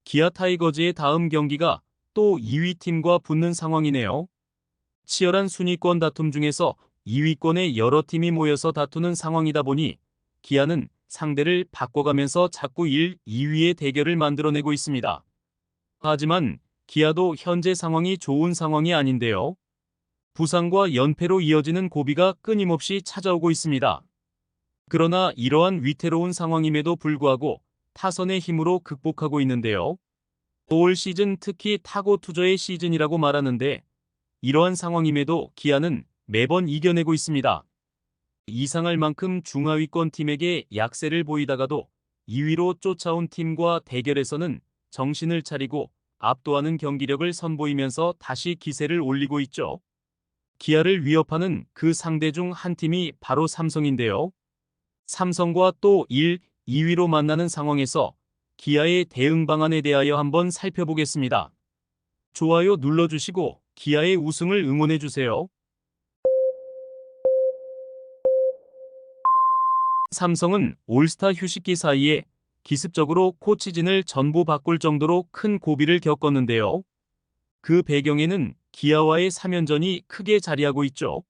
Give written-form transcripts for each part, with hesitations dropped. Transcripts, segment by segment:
기아 타이거즈의 다음 경기가 또 2위 팀과 붙는 상황이네요. 치열한 순위권 다툼 중에서 2위권에 여러 팀이 모여서 다투는 상황이다 보니 기아는 상대를 바꿔가면서 자꾸 1, 2위의 대결을 만들어내고 있습니다. 하지만 기아도 현재 상황이 좋은 상황이 아닌데요. 부상과 연패로 이어지는 고비가 끊임없이 찾아오고 있습니다. 그러나 이러한 위태로운 상황임에도 불구하고 타선의 힘으로 극복하고 있는데요. 올 시즌 특히 타고 투저의 시즌이라고 말하는데 이러한 상황임에도 기아는 매번 이겨내고 있습니다. 이상할 만큼 중하위권 팀에게 약세를 보이다가도 2위로 쫓아온 팀과 대결에서는 정신을 차리고 압도하는 경기력을 선보이면서 다시 기세를 올리고 있죠. 기아를 위협하는 그 상대 중 한 팀이 바로 삼성인데요. 삼성과 또 1, 2위로 만나는 상황에서 기아의 대응 방안에 대하여 한번 살펴보겠습니다. 좋아요 눌러주시고 기아의 우승을 응원해주세요. 삼성은 올스타 휴식기 사이에 기습적으로 코치진을 전부 바꿀 정도로 큰 고비를 겪었는데요. 그 배경에는 기아와의 3연전이 크게 자리하고 있죠.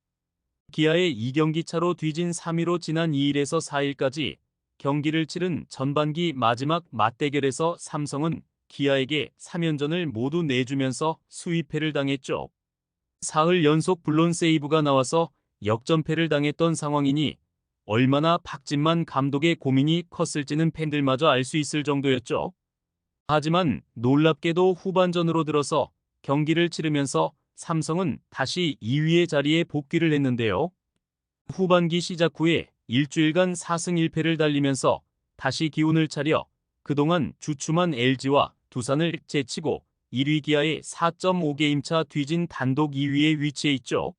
기아의 2경기 차로 뒤진 3위로 지난 2일에서 4일까지 경기를 치른 전반기 마지막 맞대결에서 삼성은 기아에게 3연전을 모두 내주면서 수위패를 당했죠. 사흘 연속 불론 세이브가 나와서 역전패를 당했던 상황이니 얼마나 박진만 감독의 고민이 컸을지는 팬들마저 알 수 있을 정도였죠. 하지만 놀랍게도 후반전으로 들어서 경기를 치르면서 삼성은 다시 2위의 자리에 복귀를 했는데요. 후반기 시작 후에 일주일간 4승 1패를 달리면서 다시 기운을 차려 그동안 주춤한 LG와 두산을 제치고 1위 기아의 4.5게임차 뒤진 단독 2위에 위치해 있죠.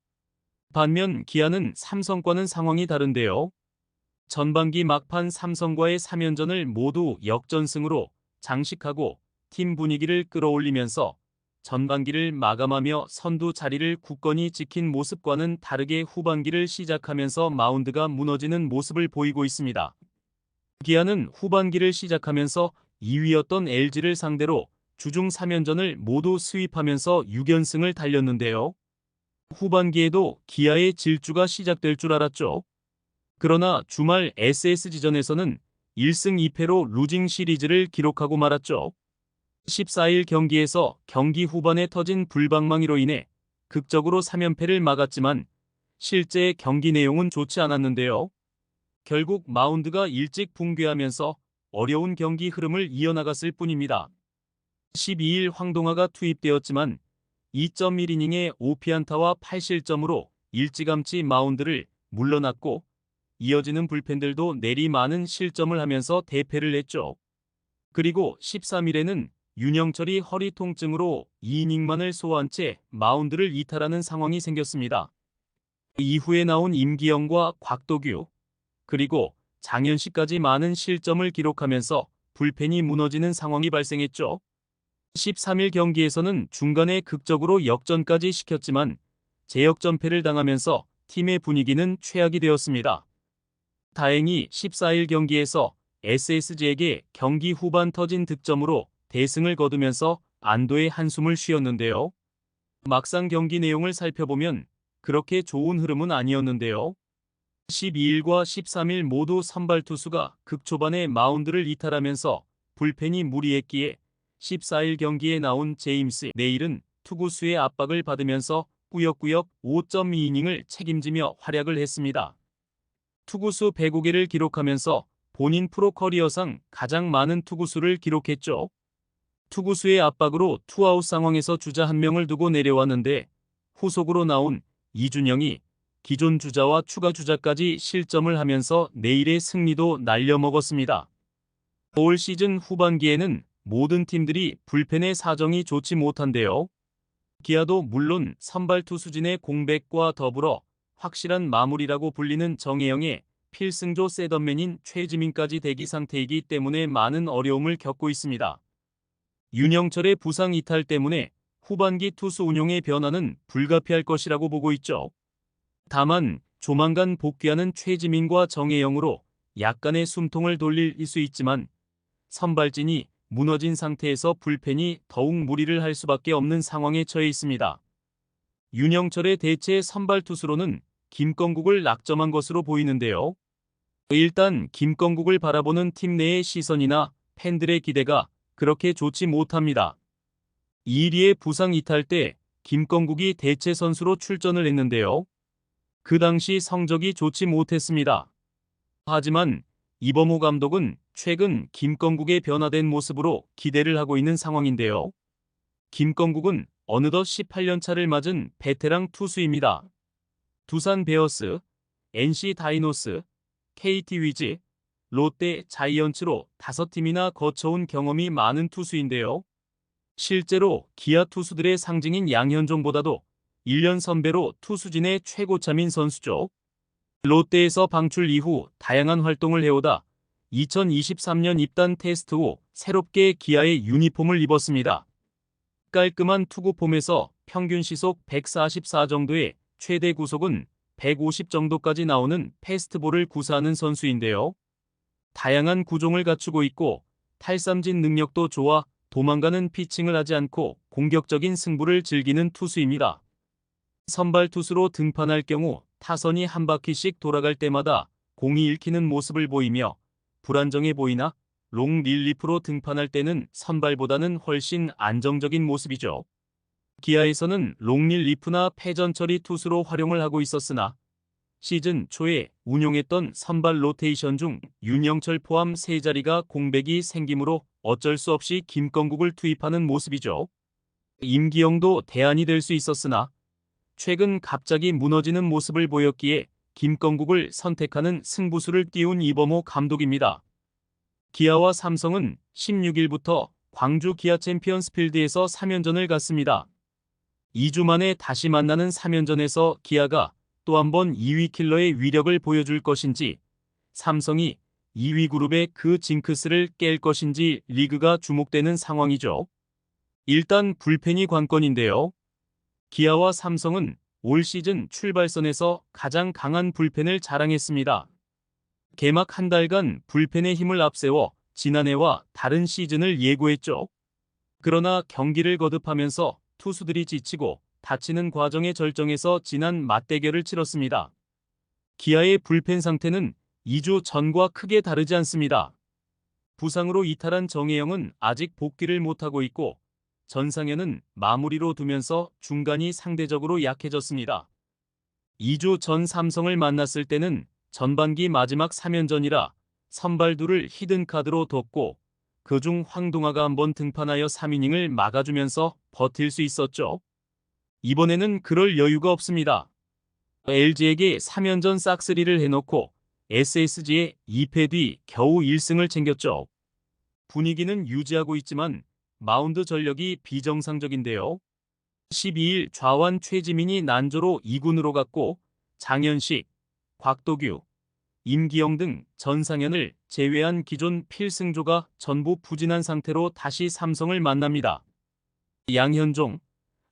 반면 기아는 삼성과는 상황이 다른데요. 전반기 막판 삼성과의 3연전을 모두 역전승으로 장식하고 팀 분위기를 끌어올리면서 전반기를 마감하며 선두 자리를 굳건히 지킨 모습과는 다르게 후반기를 시작하면서 마운드가 무너지는 모습을 보이고 있습니다. 기아는 후반기를 시작하면서 2위였던 LG를 상대로 주중 3연전을 모두 수입하면서 6연승을 달렸는데요. 후반기에도 기아의 질주가 시작될 줄 알았죠. 그러나 주말 SSG전에서는 1승 2패로 루징 시리즈를 기록하고 말았죠. 14일 경기에서 경기 후반에 터진 불방망이로 인해 극적으로 3연패를 막았지만 실제 경기 내용은 좋지 않았는데요. 결국 마운드가 일찍 붕괴하면서 어려운 경기 흐름을 이어나갔을 뿐입니다. 12일 황동아가 투입되었지만 2.1이닝에 5피안타와 8실점으로 일찌감치 마운드를 물러났고 이어지는 불펜들도 내리 많은 실점을 하면서 대패를 했죠. 그리고 13일에는 윤영철이 허리 통증으로 2이닝만을 소화한 채 마운드를 이탈하는 상황이 생겼습니다. 이후에 나온 임기영과 곽도규, 그리고 장현식까지 많은 실점을 기록하면서 불펜이 무너지는 상황이 발생했죠. 13일 경기에서는 중간에 극적으로 역전까지 시켰지만 재역전패를 당하면서 팀의 분위기는 최악이 되었습니다. 다행히 14일 경기에서 SSG에게 경기 후반 터진 득점으로 대승을 거두면서 안도의 한숨을 쉬었는데요. 막상 경기 내용을 살펴보면 그렇게 좋은 흐름은 아니었는데요. 12일과 13일 모두 선발 투수가 극초반에 마운드를 이탈하면서 불펜이 무리했기에 14일 경기에 나온 제임스 네일은 투구수의 압박을 받으면서 꾸역꾸역 5.2이닝을 책임지며 활약을 했습니다. 투구수 105개를 기록하면서 본인 프로 커리어상 가장 많은 투구수를 기록했죠. 투구수의 압박으로 투아웃 상황에서 주자 한 명을 두고 내려왔는데 후속으로 나온 이준영이 기존 주자와 추가 주자까지 실점을 하면서 내일의 승리도 날려먹었습니다. 올 시즌 후반기에는 모든 팀들이 불펜의 사정이 좋지 못한데요. 기아도 물론 선발 투수진의 공백과 더불어 확실한 마무리라고 불리는 정혜영의 필승조 셋업맨인 최지민까지 대기 상태이기 때문에 많은 어려움을 겪고 있습니다. 윤영철의 부상 이탈 때문에 후반기 투수 운용의 변화는 불가피할 것이라고 보고 있죠. 다만 조만간 복귀하는 최지민과 정혜영으로 약간의 숨통을 돌릴 수 있지만 선발진이 무너진 상태에서 불펜이 더욱 무리를 할 수밖에 없는 상황에 처해 있습니다. 윤영철의 대체 선발 투수로는 김건국을 낙점한 것으로 보이는데요. 일단 김건국을 바라보는 팀 내의 시선이나 팬들의 기대가 그렇게 좋지 못합니다. 2위의 부상 이탈 때 김건국이 대체 선수로 출전을 했는데요. 그 당시 성적이 좋지 못했습니다. 하지만 이범호 감독은 최근 김건국의 변화된 모습으로 기대를 하고 있는 상황인데요. 김건국은 어느덧 18년 차를 맞은 베테랑 투수입니다. 두산 베어스, NC 다이노스, KT 위즈, 롯데 자이언츠로 5팀이나 거쳐온 경험이 많은 투수인데요. 실제로 기아 투수들의 상징인 양현종보다도 1년 선배로 투수진의 최고참인 선수죠. 롯데에서 방출 이후 다양한 활동을 해오다 2023년 입단 테스트 후 새롭게 기아의 유니폼을 입었습니다. 깔끔한 투구 폼에서 평균 시속 144 정도의 최대 구속은 150 정도까지 나오는 패스트볼을 구사하는 선수인데요. 다양한 구종을 갖추고 있고 탈삼진 능력도 좋아 도망가는 피칭을 하지 않고 공격적인 승부를 즐기는 투수입니다. 선발 투수로 등판할 경우 타선이 한 바퀴씩 돌아갈 때마다 공이 읽히는 모습을 보이며 불안정해 보이나 롱 릴리프로 등판할 때는 선발보다는 훨씬 안정적인 모습이죠. 기아에서는 롱 릴리프나 패전 처리 투수로 활용을 하고 있었으나 시즌 초에 운용했던 선발 로테이션 중 윤영철 포함 3자리가 공백이 생기므로 어쩔 수 없이 김건국을 투입하는 모습이죠. 임기영도 대안이 될 수 있었으나 최근 갑자기 무너지는 모습을 보였기에 김건국을 선택하는 승부수를 띄운 이범호 감독입니다. 기아와 삼성은 16일부터 광주 기아 챔피언스 필드에서 3연전을 갖습니다. 2주 만에 다시 만나는 3연전에서 기아가 또 한 번 2위 킬러의 위력을 보여줄 것인지, 삼성이 2위 그룹의 그 징크스를 깰 것인지 리그가 주목되는 상황이죠. 일단 불펜이 관건인데요. 기아와 삼성은 올 시즌 출발선에서 가장 강한 불펜을 자랑했습니다. 개막 한 달간 불펜의 힘을 앞세워 지난해와 다른 시즌을 예고했죠. 그러나 경기를 거듭하면서 투수들이 지치고 다치는 과정의 절정에서 지난 맞대결을 치렀습니다. 기아의 불펜 상태는 2주 전과 크게 다르지 않습니다. 부상으로 이탈한 정혜영은 아직 복귀를 못하고 있고 전상현은 마무리로 두면서 중간이 상대적으로 약해졌습니다. 2주 전 삼성을 만났을 때는 전반기 마지막 3연전이라 선발 둘을 히든카드로 뒀고 그중 황동아가 한번 등판하여 3이닝을 막아주면서 버틸 수 있었죠. 이번에는 그럴 여유가 없습니다. LG에게 3연전 싹쓸이를 해놓고 SSG에 2패 뒤 겨우 1승을 챙겼죠. 분위기는 유지하고 있지만 마운드 전력이 비정상적인데요. 12일 좌완 최지민이 난조로 2군으로 갔고 장현식, 곽도규, 임기영 등 전상현을 제외한 기존 필승조가 전부 부진한 상태로 다시 삼성을 만납니다. 양현종,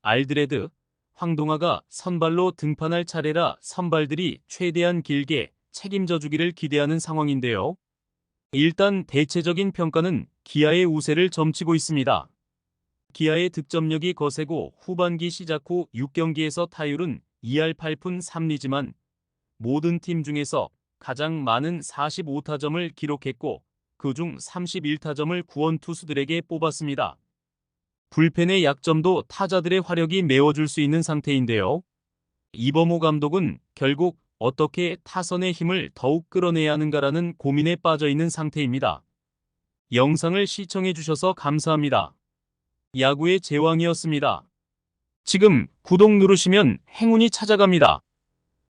알드레드, 황동아가 선발로 등판할 차례라 선발들이 최대한 길게 책임져 주기를 기대하는 상황인데요. 일단 대체적인 평가는 기아의 우세를 점치고 있습니다. 기아의 득점력이 거세고 후반기 시작 후 6경기에서 타율은 2할 8푼 3리지만 모든 팀 중에서 가장 많은 45타점을 기록했고 그중 31타점을 구원 투수들에게 뽑았습니다. 불펜의 약점도 타자들의 화력이 메워줄 수 있는 상태인데요. 이범호 감독은 결국 어떻게 타선의 힘을 더욱 끌어내야 하는가라는 고민에 빠져 있는 상태입니다. 영상을 시청해 주셔서 감사합니다. 야구의 제왕이었습니다. 지금 구독 누르시면 행운이 찾아갑니다.